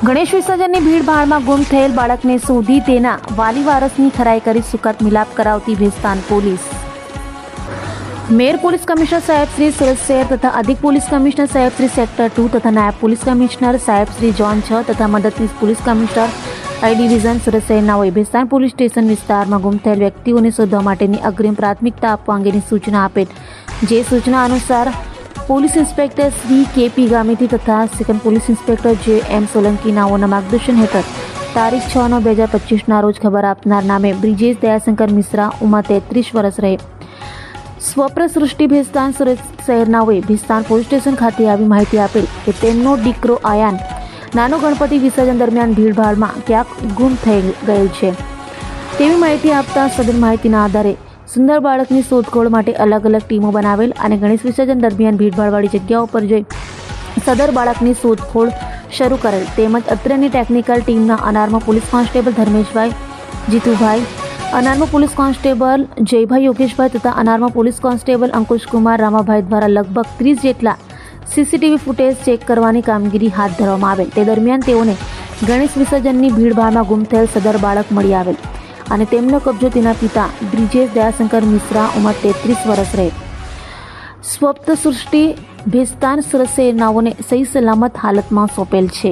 ગણેશ વિસર્જનની ભીડભાડમાં ગુમ થયેલ બાળકને શોધી તેના વાલી વારસની ખરાઈ કરી સુખદ મિલાપ કરાવતી Bhestan police. Mayor police commissioner સાહેબ શ્રી સુરત શહેર તથા અધિક પોલીસ કમિશનર સાહેબ શ્રી સેક્ટર 2 તથા નાયબ પોલીસ કમિશનર સાહેબ શ્રી ઝોન 6 તથા મદદનીશ police commissioner I division Surat શહેરનાઓએ ભેસ્તાન પોલીસ સ્ટેશન વિસ્તારમાં ગુમ થયેલ વ્યક્તિઓને શોધવા માટેની અગ્રિમ પ્રાથમિકતા આપવા અંગેની સૂચના આપેલ। જે સૂચના અનુસાર પોલીસ ઇન્સ્પેક્ટર શ્રી કે.પી. ગામિતી તથા સેકન્ડ પોલીસ ઇન્સ્પેક્ટર જે.એમ. સોલંકી નાઓના માર્ગદર્શન હેઠળ તારીખ 6/9/2025 રોજ ખબર આપનાર નામે બ્રિજેશ દયાશંકર મિશ્રા ઉંમર 33 વર્ષ રહે સ્વપ્ન સૃષ્ટિ ભેસ્તાન સુરત શહેરનાઓએ ભેસ્તાન પોલીસ સ્ટેશન ખાતે આવી માહિતી આપેલ કે તેમનો દીકરો આયાન નાનો ગણપતિ વિસર્જન દરમિયાન ભીડભાડમાં ક્યાંક ગુમ થઈ ગયેલ છે તેવી માહિતી આપતા સદર માહિતીના આધારે સુંદર બાળકની શોધખોળ માટે અલગ અલગ ટીમો બનાવેલ અને ગણેશ વિસર્જન દરમિયાન ભીડભાડવાળી જગ્યાઓ પર જઈ સદર બાળકની શોધખોળ શરૂ કરેલ। તેમજ અત્રેની ટેકનિકલ ટીમના અનારમાં પોલીસ કોન્સ્ટેબલ ધર્મેશભાઈ જીતુભાઈ, અનારમાં પોલીસ કોન્સ્ટેબલ જયભાઈ યોગેશભાઈ તથા અનારમાં પોલીસ કોન્સ્ટેબલ અંકુશકુમાર રામાભાઈ દ્વારા લગભગ 30 જેટલા સીસીટીવી ફૂટેજ ચેક કરવાની કામગીરી હાથ ધરવામાં આવેલ। તે દરમિયાન તેઓને ગણેશ વિસર્જનની ભીડભાડમાં ગુમ થયેલ સદર બાળક મળી આવેલ અને તેમનો કબજો તેના પિતા બ્રિજેશ દયાશંકર મિશ્રા ઉંમર 33 વર્ષ રહે સ્વપ્ન સૃષ્ટિ ભેસ્તાન સુરત શહેરનાઓને સહી સલામત હાલતમાં સોંપેલ છે।